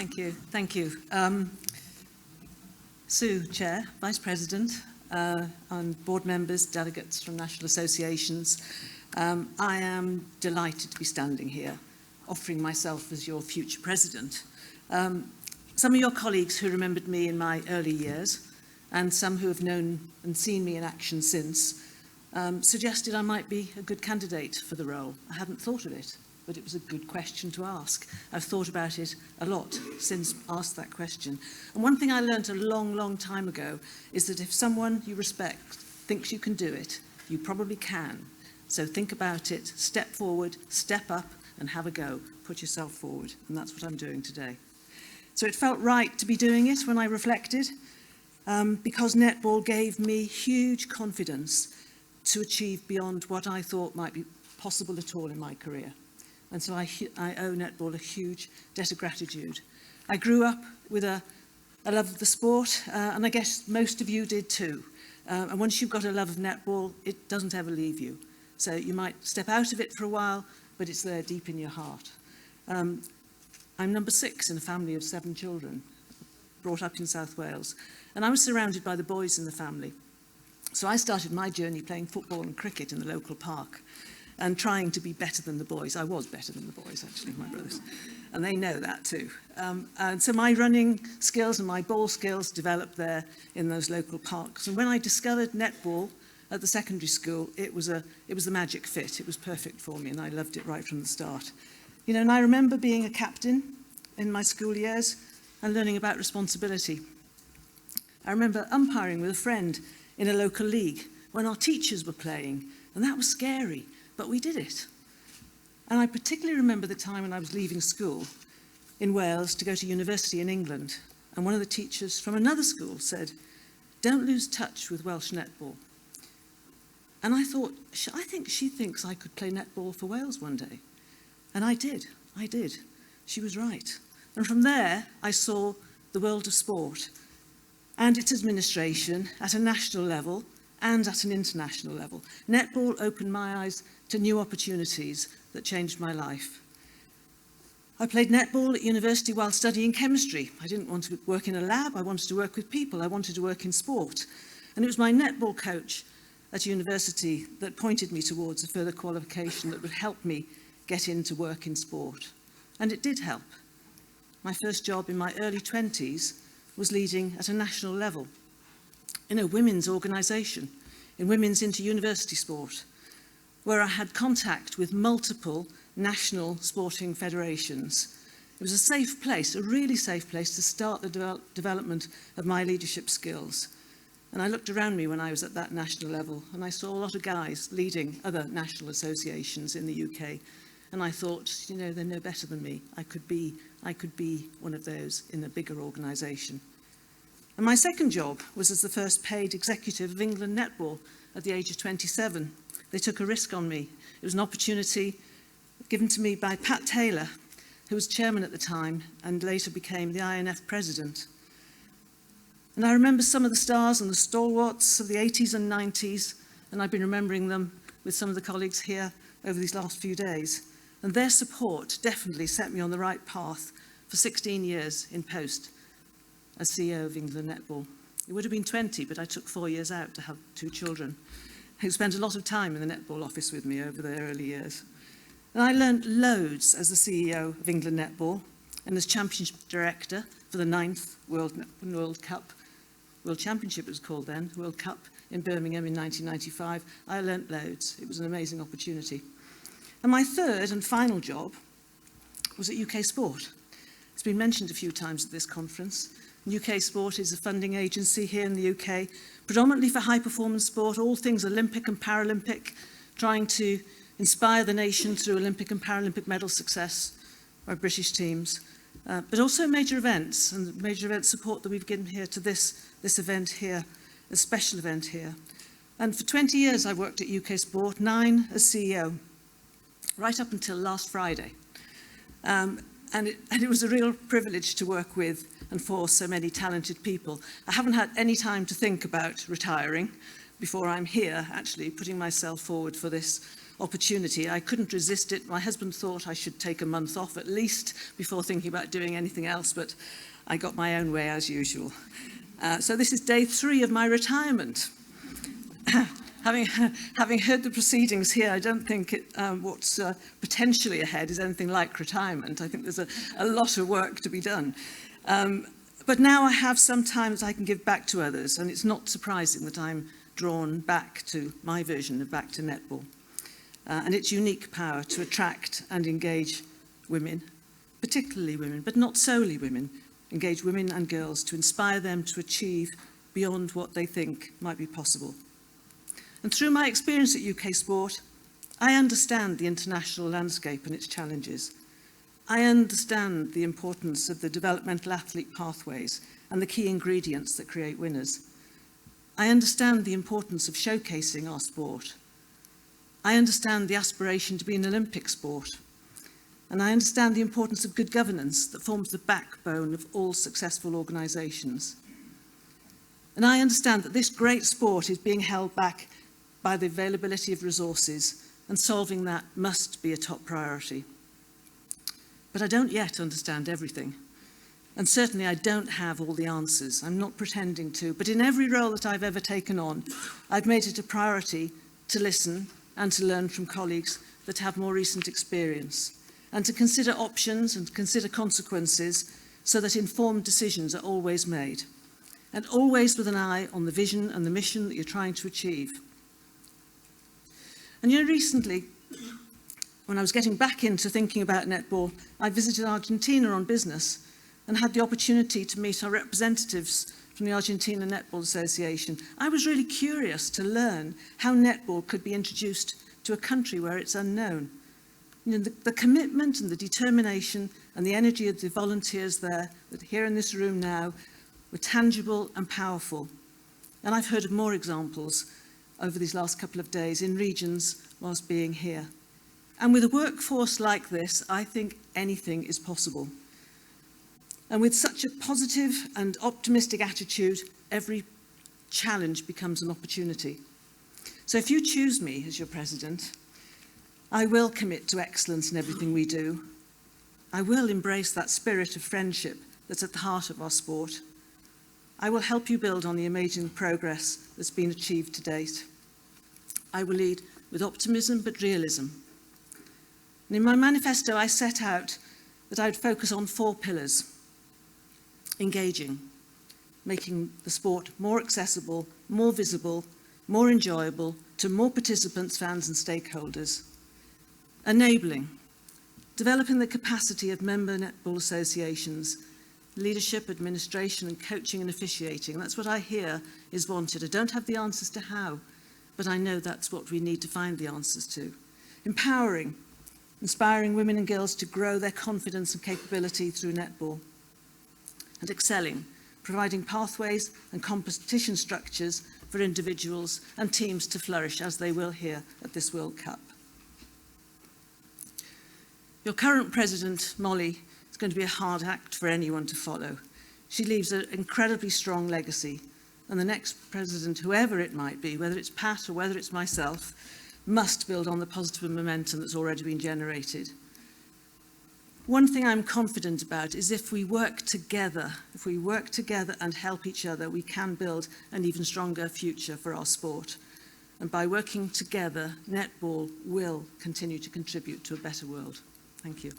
Thank you. Thank you. Sue, Chair, Vice President, and board members, delegates from national associations, I am delighted to be standing here, offering myself as your future president. Some of your colleagues who remembered me in my early years, and some who have known and seen me in action since, suggested I might be a good candidate for the role. I hadn't thought of it, but it was a good question to ask. I've thought about it a lot since asked that question. And one thing I learned a long, long time ago is that if someone you respect thinks you can do it, you probably can. So think about it, step forward, step up, and have a go. Put yourself forward, and that's what I'm doing today. So it felt right to be doing it when I reflected, because netball gave me huge confidence to achieve beyond what I thought might be possible at all in my career. And so I owe netball a huge debt of gratitude. I grew up with a love of the sport, and I guess most of you did too. And once you've got a love of netball, it doesn't ever leave you. So you might step out of it for a while, but it's there deep in your heart. I'm number 6 in a family of 7 children, brought up in South Wales, and I was surrounded by the boys in the family. So I started my journey playing football and cricket in the local park and trying to be better than the boys. I was better than the boys, actually, my brothers, and they know that too. And so my running skills and my ball skills developed there in those local parks. And when I discovered netball at the secondary school, it was the magic fit. It was perfect for me, and I loved it right from the start. You know, and I remember being a captain in my school years and learning about responsibility. I remember umpiring with a friend in a local league when our teachers were playing, and that was scary, but we did it. And I particularly remember the time when I was leaving school in Wales to go to university in England, and one of the teachers from another school said, "Don't lose touch with Welsh netball." And I thought, I think she thinks I could play netball for Wales one day. And I did. She was right. And from there, I saw the world of sport and its administration at a national level and at an international level. Netball opened my eyes to new opportunities that changed my life. I played netball at university while studying chemistry. I didn't want to work in a lab. I wanted to work with people. I wanted to work in sport. And it was my netball coach at university that pointed me towards a further qualification that would help me get into work in sport. And it did help. My first job in my early 20s was leading at a national level in a women's organisation, in women's inter-university sport, where I had contact with multiple national sporting federations. It was a safe place, a really safe place to start the development of my leadership skills. And I looked around me when I was at that national level, and I saw a lot of guys leading other national associations in the UK. And I thought, you know, they're no better than me. I could be one of those in a bigger organisation. And my second job was as the first paid executive of England Netball at the age of 27. They took a risk on me. It was an opportunity given to me by Pat Taylor, who was chairman at the time and later became the INF President. And I remember some of the stars and the stalwarts of the 80s and 90s, and I've been remembering them with some of the colleagues here over these last few days. And their support definitely set me on the right path for 16 years in post as CEO of England Netball. It would have been 20, but I took 4 years out to have 2 children who spent a lot of time in the netball office with me over their early years. And I learned loads as the CEO of England Netball and as championship director for the 9th World Championship it was called then, World Cup in Birmingham in 1995. I learnt loads. It was an amazing opportunity. And my third and final job was at UK Sport. It's been mentioned a few times at this conference. UK Sport is a funding agency here in the UK, predominantly for high-performance sport, all things Olympic and Paralympic, trying to inspire the nation through Olympic and Paralympic medal success by British teams, but also major events and major event support that we've given here to this event here, a special event here. And for 20 years I worked at UK Sport, 9 as CEO, right up until last Friday. And it was a real privilege to work with and for so many talented people. I haven't had any time to think about retiring before I'm here, actually, putting myself forward for this opportunity. I couldn't resist it. My husband thought I should take a month off at least before thinking about doing anything else, but I got my own way as usual. So this is day 3 of my retirement. Having heard the proceedings here, I don't think what's potentially ahead is anything like retirement. I think there's a lot of work to be done. But now I have some time that I can give back to others, and it's not surprising that I'm drawn back to my version of Back to Netball and its unique power to attract and engage women, particularly women, but not solely women, engage women and girls to inspire them to achieve beyond what they think might be possible. And through my experience at UK Sport, I understand the international landscape and its challenges. I understand the importance of the developmental athlete pathways and the key ingredients that create winners. I understand the importance of showcasing our sport. I understand the aspiration to be an Olympic sport. And I understand the importance of good governance that forms the backbone of all successful organisations. And I understand that this great sport is being held back by the availability of resources, and solving that must be a top priority. But I don't yet understand everything. And certainly I don't have all the answers. I'm not pretending to. But in every role that I've ever taken on, I've made it a priority to listen and to learn from colleagues that have more recent experience, and to consider options and consider consequences so that informed decisions are always made, and always with an eye on the vision and the mission that you're trying to achieve. And you know, recently, when I was getting back into thinking about netball, I visited Argentina on business and had the opportunity to meet our representatives from the Argentina Netball Association. I was really curious to learn how netball could be introduced to a country where it's unknown. You know, the commitment and the determination and the energy of the volunteers there, that are here in this room now, were tangible and powerful. And I've heard of more examples over these last couple of days in regions whilst being here. And with a workforce like this, I think anything is possible. And with such a positive and optimistic attitude, every challenge becomes an opportunity. So if you choose me as your president, I will commit to excellence in everything we do. I will embrace that spirit of friendship that's at the heart of our sport. I will help you build on the amazing progress that's been achieved to date. I will lead with optimism but realism. And in my manifesto, I set out that I would focus on 4 pillars. Engaging, making the sport more accessible, more visible, more enjoyable to more participants, fans and stakeholders. Enabling, developing the capacity of member netball associations, leadership, administration and coaching and officiating. That's what I hear is wanted. I don't have the answers to how, but I know that's what we need to find the answers to. Empowering, inspiring women and girls to grow their confidence and capability through netball. And excelling, providing pathways and competition structures for individuals and teams to flourish as they will here at this World Cup. Your current president, Molly, is going to be a hard act for anyone to follow. She leaves an incredibly strong legacy, and the next president, whoever it might be, whether it's Pat or whether it's myself, must build on the positive momentum that's already been generated. One thing I'm confident about is if we work together and help each other, we can build an even stronger future for our sport. And by working together, netball will continue to contribute to a better world. Thank you.